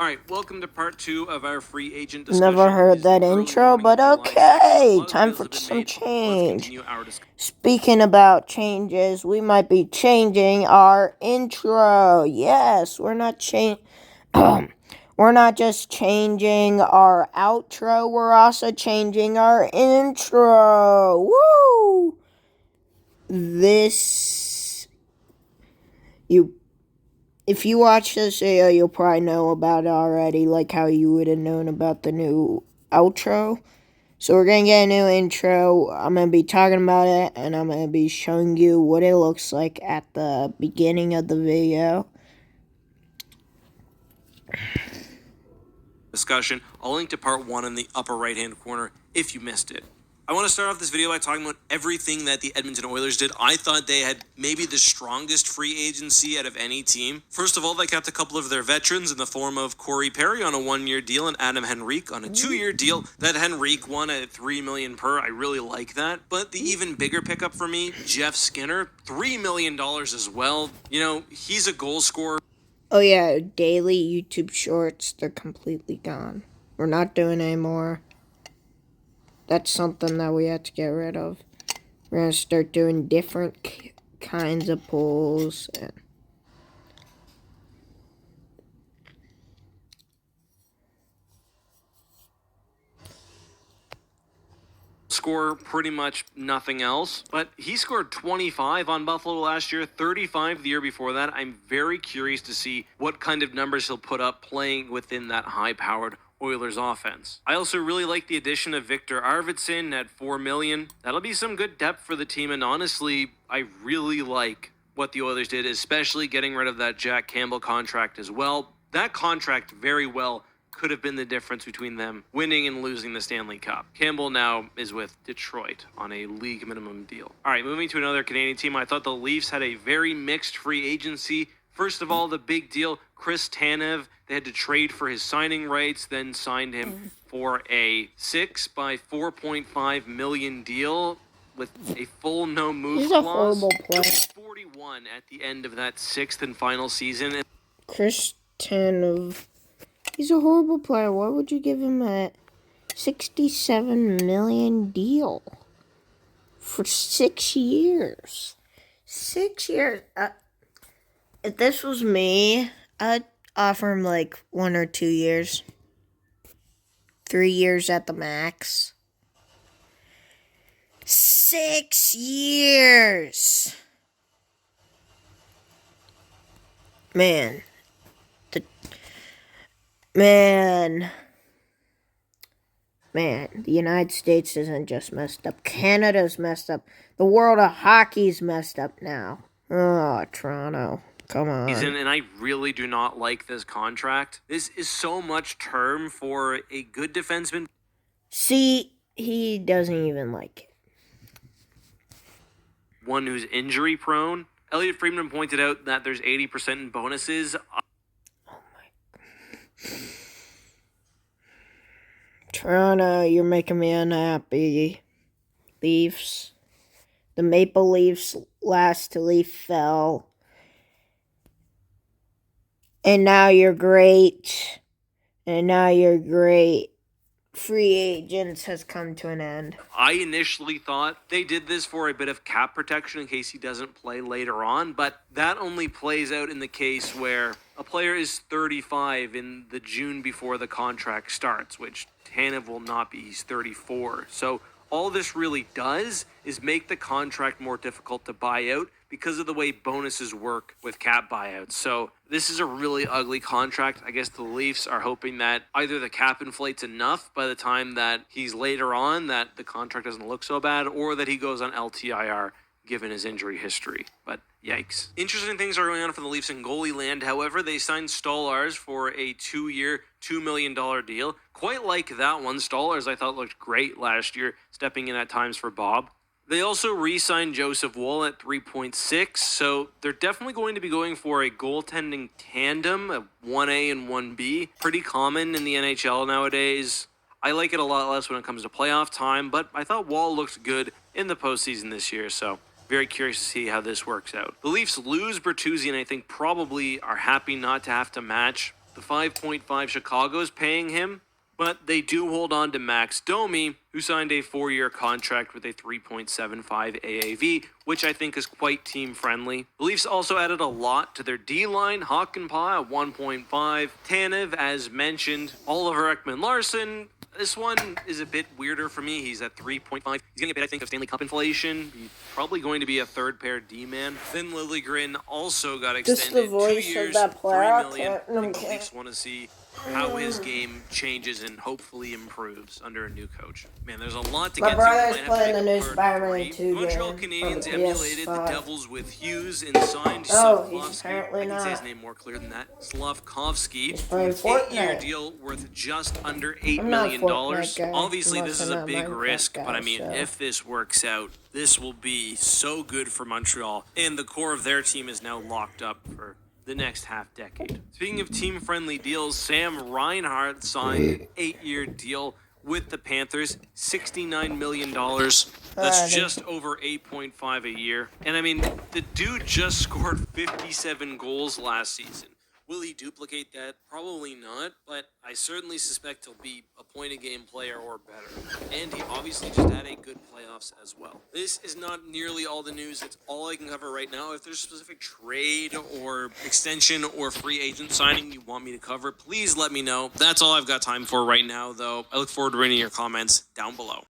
All right, welcome to part 2 of our free agent discussion. Never heard that intro, but okay. Time for some change. Continue our discussion. Speaking about changes, we might be changing our intro. Yes, we're not we're not just changing our outro, we're also changing our intro. Woo! If you watch this video, you'll probably know about it already, like how you would have known about the new outro. So we're going to get a new intro. I'm going to be talking about it, and I'm going to be showing you what it looks like at the beginning of the video. Discussion. I'll link to part 1 in the upper right-hand corner if you missed it. I want to start off this video by talking about everything that the Edmonton Oilers did. I thought they had maybe the strongest free agency out of any team. First of all, they kept a couple of their veterans in the form of Corey Perry on a 1-year deal and Adam Henrique on a 2-year deal. That Henrique won at $3 million per. I really like that. But the even bigger pickup for me, Jeff Skinner, $3 million as well. You know, he's a goal scorer. Oh yeah, daily YouTube shorts, they're completely gone. We're not doing anymore. That's something that we have to get rid of. We're going to start doing different kinds of polls. Score pretty much nothing else, but he scored 25 on Buffalo last year, 35 the year before that. I'm very curious to see what kind of numbers he'll put up playing within that high-powered Oilers offense. I also really like the addition of Victor Arvidsson at $4 million. That'll be some good depth for the team, and honestly, I really like what the Oilers did, especially getting rid of that Jack Campbell contract as well. That contract very well could have been the difference between them winning and losing the Stanley Cup. Campbell now is with Detroit on a league minimum deal. All right, moving to another Canadian team, I thought the Leafs had a very mixed free agency. First of all, the big deal, Chris Tanev. They had to trade for his signing rights, then signed him for a 6 by $4.5 million deal with a full no-move clause. He's a horrible player. 41 at the end of that 6th and final season. Chris Tanev. He's a horrible player. Why would you give him a $67 million deal for 6 years? 6 years. If this was me, I'd offer him like 1 or 2 years. 3 years at the max. 6 years. Man. The United States isn't just messed up. Canada's messed up. The world of hockey's messed up now. Oh, Toronto. Come on. And I really do not like this contract. This is so much term for a good defenseman. See, he doesn't even like it. One who's injury prone. Elliot Friedman pointed out that there's 80% in bonuses. Toronto, you're making me unhappy. Leafs. The Maple Leafs last leaf fell. And now you're great. Free agents has come to an end. I initially thought they did this for a bit of cap protection in case he doesn't play later on, but that only plays out in the case where a player is 35 in the June before the contract starts, which Tanev will not be. He's 34. So all this really does is make the contract more difficult to buy out because of the way bonuses work with cap buyouts. So this is a really ugly contract. I guess the Leafs are hoping that either the cap inflates enough by the time that he's later on that the contract doesn't look so bad, or that he goes on LTIR given his injury history. But yikes. Interesting things are going on for the Leafs in goalie land. However, they signed Stolarz for a 2-year, $2 million deal. Quite like that one. Stolarz, I thought, looked great last year, stepping in at times for Bob. They also re-signed Joseph Woll at 3.6, so they're definitely going to be going for a goaltending tandem, a 1A and 1B. Pretty common in the NHL nowadays. I like it a lot less when it comes to playoff time, but I thought Woll looked good in the postseason this year, so very curious to see how this works out. The Leafs lose Bertuzzi, and I think probably are happy not to have to match the 5.5 Chicago's paying him, but they do hold on to Max Domi, who signed a 4-year contract with a 3.75 AAV, which I think is quite team-friendly. The Leafs also added a lot to their D-line. Hakanpää at 1.5. Tanev, as mentioned. Oliver Ekman-Larsson. This one is a bit weirder for me. He's at 3.5. He's getting a bit, I think, of Stanley Cup inflation. He's probably going to be a third-pair D-man. Then Liljegren also got extended. Just the voice 2 years, of that player. $3 million. I think the Leafs want to see how his game changes and hopefully improves under a new coach. Man, there's a lot to My get brother's to. playing the new Spider-Man 2 Montreal game Canadiens on emulated the PS5. Devils with Hughes and signed Oh, he's Slavkovsky. apparently I can say his not. name more clear than that. Slavkovsky. He's playing With an 8-year Fortnite. deal worth just under $8 I'm not a million. Fortnite guy. Obviously, I'm this also is a not big Minecraft risk, guy, but I mean, so. if this works out, this will be so good for Montreal, and the core of their team is now locked up for the next half-decade. Speaking of team-friendly deals, Sam Reinhart signed an 8-year deal with the Panthers, $69 million. That's just over 8.5 a year. And I mean, the dude just scored 57 goals last season. Will he duplicate that? Probably not, but I certainly suspect he'll be a point-a-game player or better. And he obviously just had a good playoffs as well. This is not nearly all the news. It's all I can cover right now. If there's a specific trade or extension or free agent signing you want me to cover, please let me know. That's all I've got time for right now, though. I look forward to reading your comments down below.